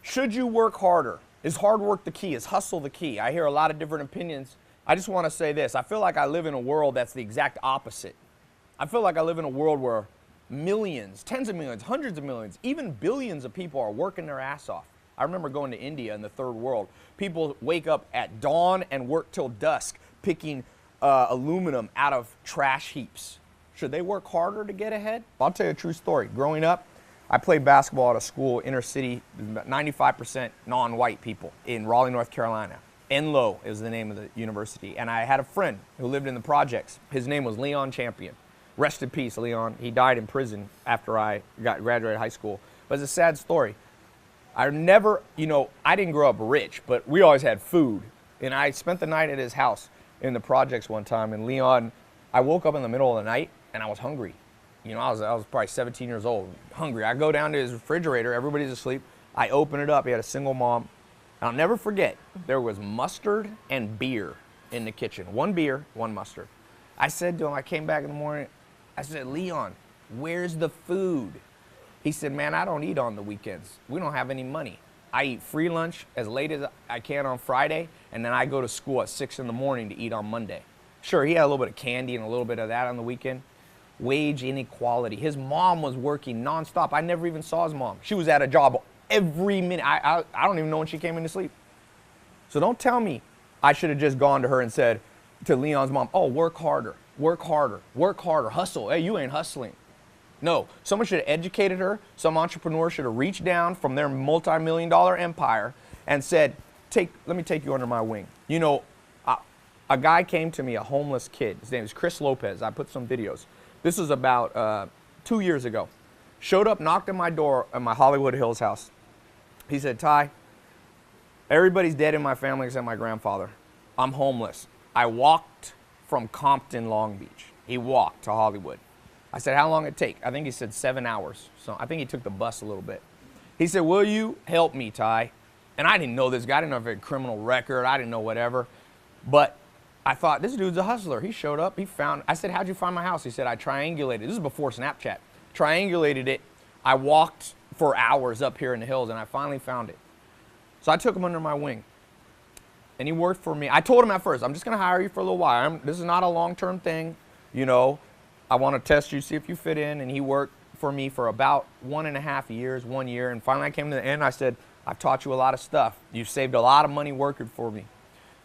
Should you work harder? Is hard work the key? Is hustle the key? I hear a lot of different opinions. I just want to say this. I feel like I live in a world that's the exact opposite. I feel like I live in a world where millions, tens of millions, hundreds of millions, even billions of people are working their ass off. I remember going to India in the third world. People wake up at dawn and work till dusk picking aluminum out of trash heaps. Should they work harder to get ahead? I'll tell you a true story. Growing up, I played basketball at a school, inner city, 95% non-white people in Raleigh, North Carolina. Enloe is the name of the university. And I had a friend who lived in the projects. His name was Leon Champion. Rest in peace, Leon. He died in prison after I graduated high school. But it's a sad story. I never, I didn't grow up rich, but we always had food. And I spent the night at his house in the projects one time. And Leon, I woke up in the middle of the night and I was hungry. I was probably 17 years old, hungry. I go down to his refrigerator, everybody's asleep. I open it up, he had a single mom. And I'll never forget, there was mustard and beer in the kitchen. One beer, one mustard. I said to him, I came back in the morning, I said, Leon, where's the food? He said, man, I don't eat on the weekends. We don't have any money. I eat free lunch as late as I can on Friday, and then I go to school at 6 in the morning to eat on Monday. Sure, he had a little bit of candy and a little bit of that on the weekend. Wage inequality. His mom was working nonstop. I never even saw his mom. She was at a job every minute. I don't even know when she came in to sleep. So don't tell me I should have just gone to her and said to Leon's mom, oh, work harder, work harder, work harder, hustle. Hey, you ain't hustling. No, someone should have educated her. Some entrepreneur should have reached down from their multi-million-dollar empire and said, let me take you under my wing. A guy came to me, a homeless kid. His name is Chris Lopez. I put some videos. This was about 2 years ago. Showed up, knocked on my door at my Hollywood Hills house. He said, Tai, everybody's dead in my family except my grandfather. I'm homeless. I walked from Compton, Long Beach. He walked to Hollywood. I said, how long did it take? I think he said 7 hours. So I think he took the bus a little bit. He said, will you help me, Tai? And I didn't know this guy. I didn't know if he had a criminal record. I didn't know whatever. But I thought, this dude's a hustler. He showed up, I said, how'd you find my house? He said, I triangulated. This is before Snapchat. Triangulated it. I walked for hours up here in the hills and I finally found it. So I took him under my wing. And he worked for me. I told him at first, I'm just gonna hire you for a little while. This is not a long-term thing. I wanna test you, see if you fit in. And he worked for me for about 1.5 years, 1 year. And finally I came to the end, I said, I've taught you a lot of stuff. You've saved a lot of money working for me.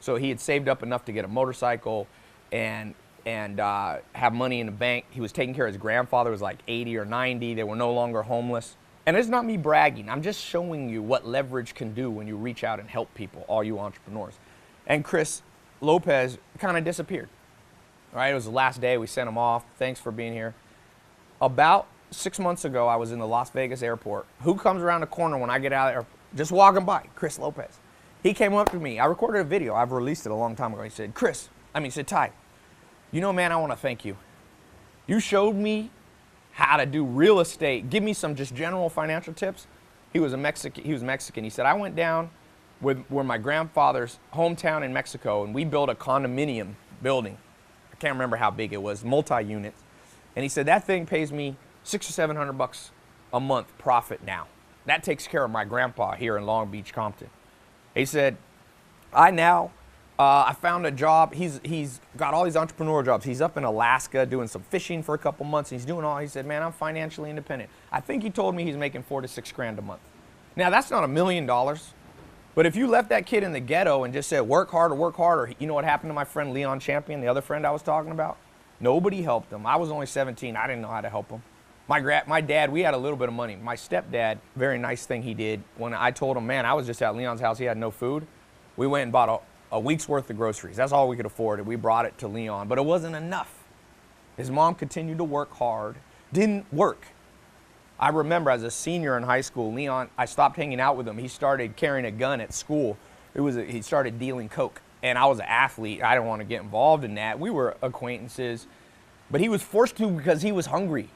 So he had saved up enough to get a motorcycle and have money in the bank. He was taking care of his grandfather, who was like 80 or 90. They were no longer homeless. And it's not me bragging. I'm just showing you what leverage can do when you reach out and help people, all you entrepreneurs. And Chris Lopez kind of disappeared. All right, it was the last day. We sent him off. Thanks for being here. About 6 months ago, I was in the Las Vegas airport. Who comes around the corner when I get out of there? Just walking by, Chris Lopez. He came up to me. I recorded a video. I've released it a long time ago. He said, he said, Tai, man, I want to thank you. You showed me how to do real estate. Give me some just general financial tips. He was Mexican. He said, I went down where my grandfather's hometown in Mexico, and we built a condominium building. I can't remember how big it was, multi-units. And he said, that thing pays me $600 or $700 a month profit now. That takes care of my grandpa here in Long Beach, Compton. He said, I found a job. He's got all these entrepreneur jobs. He's up in Alaska doing some fishing for a couple months. He said, man, I'm financially independent. I think he told me he's making $4 to $6 grand a month. Now, that's not $1 million. But if you left that kid in the ghetto and just said, work harder, you know what happened to my friend Leon Champion, the other friend I was talking about? Nobody helped him. I was only 17. I didn't know how to help him. My dad, we had a little bit of money. My stepdad, very nice thing he did. When I told him, man, I was just at Leon's house, he had no food. We went and bought a week's worth of groceries. That's all we could afford. And we brought it to Leon, but it wasn't enough. His mom continued to work hard, didn't work. I remember as a senior in high school, Leon, I stopped hanging out with him. He started carrying a gun at school. He started dealing coke. And I was an athlete. I didn't want to get involved in that. We were acquaintances. But he was forced to because he was hungry.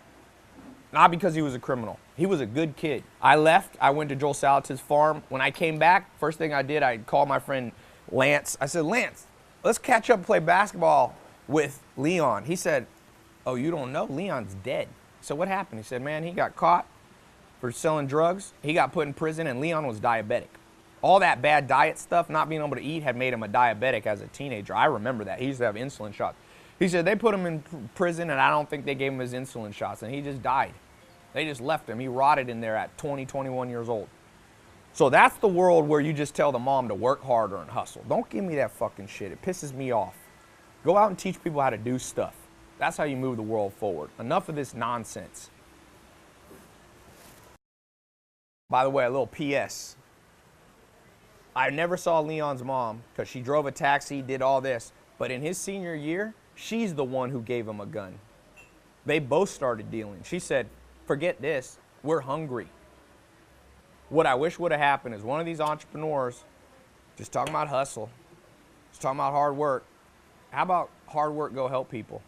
Not because he was a criminal. He was a good kid. I left. I went to Joel Salatz's farm. When I came back, first thing I did, I called my friend Lance. I said, Lance, let's catch up and play basketball with Leon. He said, oh, you don't know? Leon's dead. So what happened? He said, man, he got caught. for selling drugs. He got put in prison, and Leon was diabetic. All that bad diet stuff, not being able to eat, had made him a diabetic as a teenager. I remember that. He used to have insulin shots. He said they put him in prison, and I don't think they gave him his insulin shots, and he just died. They just left him. He rotted in there at 20, 21 years old. So that's the world where you just tell the mom to work harder and hustle. Don't give me that fucking shit. It pisses me off. Go out and teach people how to do stuff. That's how you move the world forward. Enough of this nonsense. By the way, a little PS. I never saw Leon's mom because she drove a taxi, did all this. But in his senior year, she's the one who gave him a gun. They both started dealing. She said, forget this, we're hungry. What I wish would have happened is one of these entrepreneurs just talking about hustle, just talking about hard work. How about hard work go help people?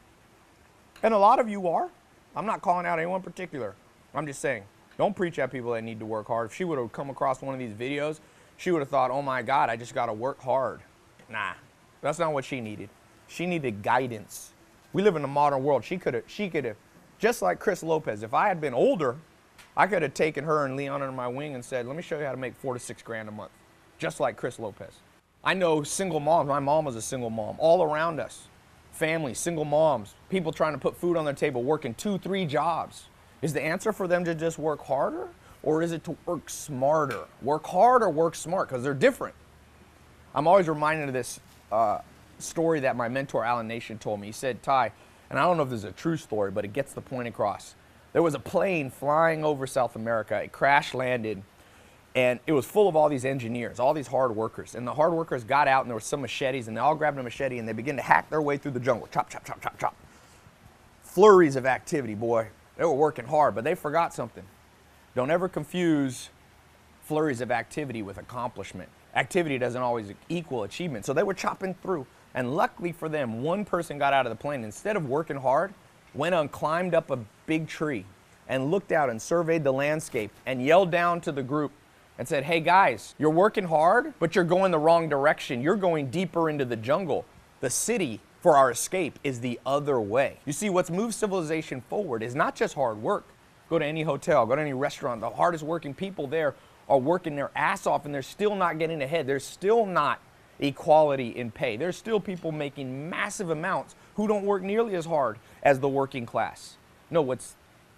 And a lot of you are. I'm not calling out anyone in particular. I'm just saying, don't preach at people that need to work hard. If she would have come across one of these videos, she would have thought, oh my God, I just got to work hard. Nah, that's not what she needed. She needed guidance. We live in a modern world. She could have, just like Chris Lopez, if I had been older, I could have taken her and Leon under my wing and said, let me show you how to make 4 to 6 grand a month, just like Chris Lopez. I know single moms. My mom was a single mom. All around us, families, single moms, people trying to put food on their table, working 2, 3 jobs. Is the answer for them to just work harder, or is it to work smarter? Work hard or work smart, because they're different. I'm always reminded of this story that my mentor, Alan Nation, told me. He said, Tai, and I don't know if this is a true story, but it gets the point across. There was a plane flying over South America. It crash landed, and it was full of all these engineers, all these hard workers. And the hard workers got out, and there were some machetes, and they all grabbed a machete, and they began to hack their way through the jungle. Chop, chop, chop, chop, chop. Flurries of activity, boy. They were working hard, but they forgot something. Don't ever confuse flurries of activity with accomplishment. Activity doesn't always equal achievement. So they were chopping through, and luckily for them, one person got out of the plane. Instead of working hard, went on, climbed up a big tree and looked out and surveyed the landscape and yelled down to the group and said, hey guys, you're working hard, but you're going the wrong direction. You're going deeper into the jungle. The city for our escape is the other way. You see, what's moved civilization forward is not just hard work. Go to any hotel, go to any restaurant, the hardest working people there are working their ass off, and they're still not getting ahead. There's still not equality in pay. There's still people making massive amounts who don't work nearly as hard as the working class. No, what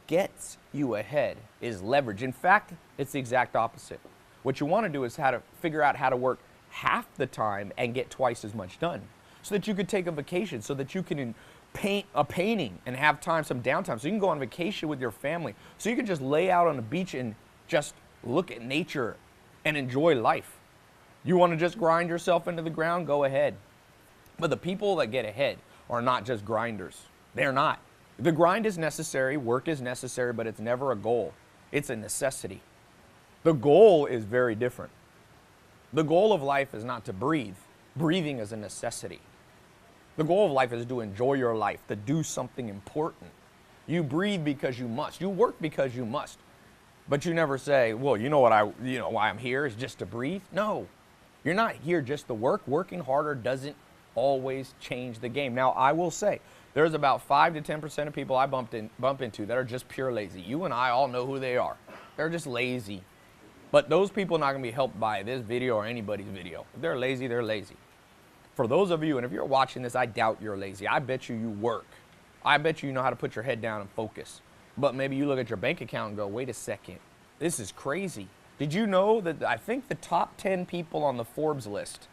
gets you ahead is leverage. In fact, it's the exact opposite. What you want to do is figure out how to work half the time and get twice as much done, so that you could take a vacation, so that you can paint a painting and have some downtime, so you can go on vacation with your family, so you can just lay out on the beach and just look at nature and enjoy life. You want to just grind yourself into the ground? Go ahead. But the people that get ahead are not just grinders. They're not. The grind is necessary, work is necessary, but it's never a goal. It's a necessity. The goal is very different. The goal of life is not to breathe. Breathing is a necessity. The goal of life is to enjoy your life, to do something important. You breathe because you must. You work because you must. But you never say, well, why I'm here is just to breathe. No, you're not here just to work. Working harder doesn't always change the game. Now, I will say, there's about 5 to 10% of people I bump into that are just pure lazy. You and I all know who they are. They're just lazy. But those people are not going to be helped by this video or anybody's video. If they're lazy, they're lazy. For those of you, and if you're watching this, I doubt you're lazy. I bet you work. I bet you know how to put your head down and focus. But maybe you look at your bank account and go, wait a second, this is crazy. Did you know that I think the top 10 people on the Forbes list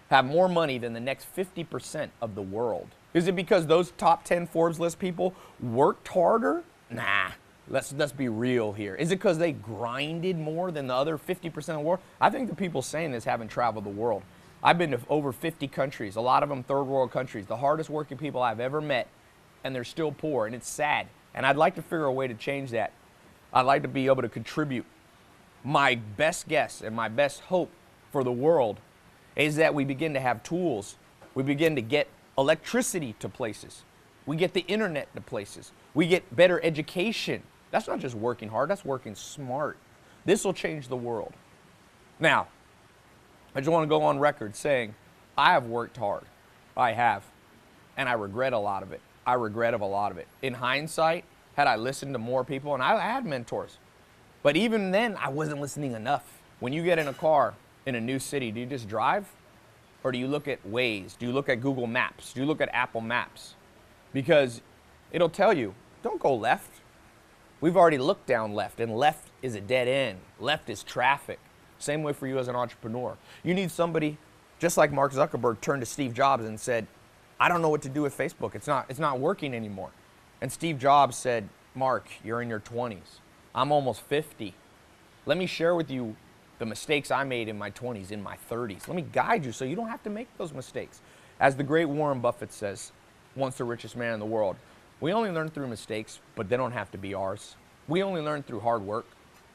have more money than the next 50% of the world? Is it because those top 10 Forbes list people worked harder? Nah, let's be real here. Is it because they grinded more than the other 50% of the world? I think the people saying this haven't traveled the world. I've been to over 50 countries, a lot of them third world countries, the hardest working people I've ever met, and they're still poor, and it's sad. And I'd like to figure a way to change that. I'd like to be able to contribute. My best guess and my best hope for the world is that we begin to have tools. We begin to get electricity to places. We get the internet to places. We get better education. That's not just working hard, that's working smart. This will change the world. Now, I just want to go on record saying, I have worked hard. I have. And I regret a lot of it. I regret a lot of it. In hindsight, had I listened to more people, and I had mentors, But even then, I wasn't listening enough. When you get in a car in a new city, do you just drive? Or do you look at Waze? Do you look at Google Maps? Do you look at Apple Maps? Because it'll tell you, don't go left. We've already looked down left, and left is a dead end. Left is traffic. Same way for you as an entrepreneur. You need somebody, just like Mark Zuckerberg turned to Steve Jobs and said, I don't know what to do with Facebook. It's not working anymore. And Steve Jobs said, Mark, you're in your 20s. I'm almost 50. Let me share with you the mistakes I made in my 20s, in my 30s. Let me guide you so you don't have to make those mistakes. As the great Warren Buffett says, once the richest man in the world, we only learn through mistakes, but they don't have to be ours. We only learn through hard work,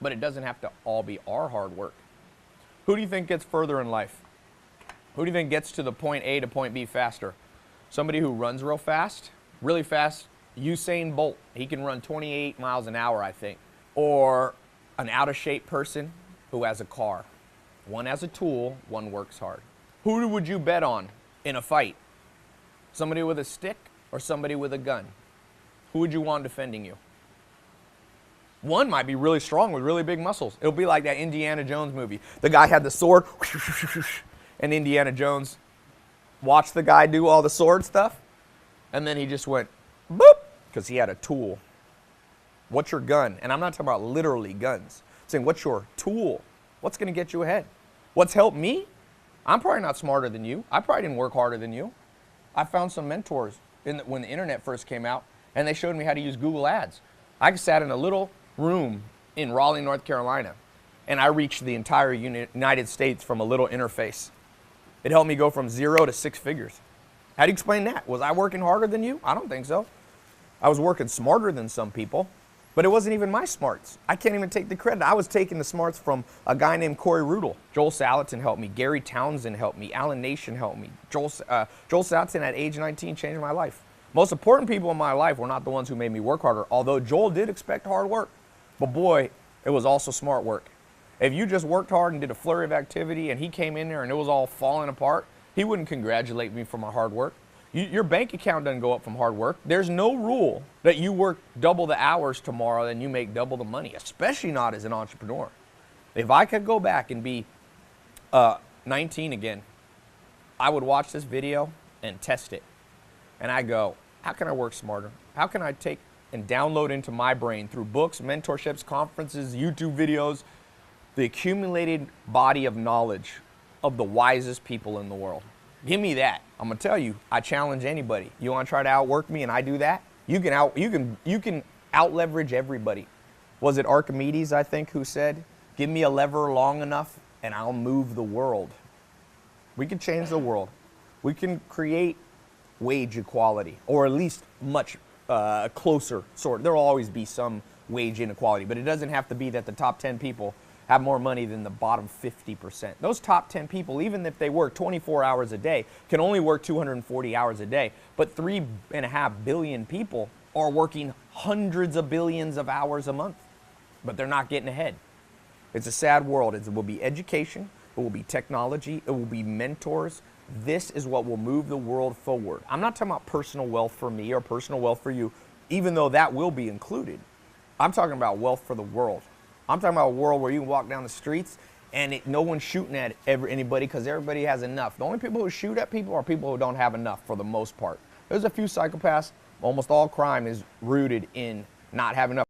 but it doesn't have to all be our hard work. Who do you think gets further in life? Who do you think gets to the point A to point B faster? Somebody who runs real fast, really fast, Usain Bolt. He can run 28 miles an hour, I think. Or an out-of-shape person who has a car. One has a tool, one works hard. Who would you bet on in a fight? Somebody with a stick or somebody with a gun? Who would you want defending you? One might be really strong with really big muscles. It'll be like that Indiana Jones movie. The guy had the sword, and Indiana Jones watched the guy do all the sword stuff, and then he just went, boop, because he had a tool. What's your gun? And I'm not talking about literally guns. I'm saying, what's your tool? What's going to get you ahead? What's helped me? I'm probably not smarter than you. I probably didn't work harder than you. I found some mentors when the internet first came out, and they showed me how to use Google Ads. I sat in a little room in Raleigh, North Carolina, and I reached the entire United States from a little interface. It helped me go from 0 to 6 figures. How do you explain that? Was I working harder than you? I don't think so. I was working smarter than some people, but it wasn't even my smarts. I can't even take the credit. I was taking the smarts from a guy named Corey Rudel. Joel Salatin helped me. Gary Townsend helped me. Alan Nation helped me. Joel Salatin at age 19 changed my life. Most important people in my life were not the ones who made me work harder, although Joel did expect hard work. But boy, it was also smart work. If you just worked hard and did a flurry of activity and he came in there and it was all falling apart, he wouldn't congratulate me for my hard work. Your bank account doesn't go up from hard work. There's no rule that you work double the hours tomorrow and you make double the money, especially not as an entrepreneur. If I could go back and be 19 again, I would watch this video and test it. And I go, how can I work smarter? How can I take and download into my brain through books, mentorships, conferences, YouTube videos, the accumulated body of knowledge of the wisest people in the world? Give me that. I'm gonna tell you, I challenge anybody. You wanna try to outwork me and I do that? You can out leverage everybody. Was it Archimedes, I think, who said, give me a lever long enough and I'll move the world. We can change the world. We can create wage equality, or at least much closer sort. There will always be some wage inequality, but it doesn't have to be that the top 10 people have more money than the bottom 50%. Those top 10 people, even if they work 24 hours a day, can only work 240 hours a day, but 3.5 billion people are working hundreds of billions of hours a month, but they're not getting ahead. It's a sad world. It will be education, it will be technology, it will be mentors. This is what will move the world forward. I'm not talking about personal wealth for me or personal wealth for you, even though that will be included. I'm talking about wealth for the world. I'm talking about a world where you can walk down the streets and no one's shooting at anybody because everybody has enough. The only people who shoot at people are people who don't have enough for the most part. There's a few psychopaths. Almost all crime is rooted in not having enough.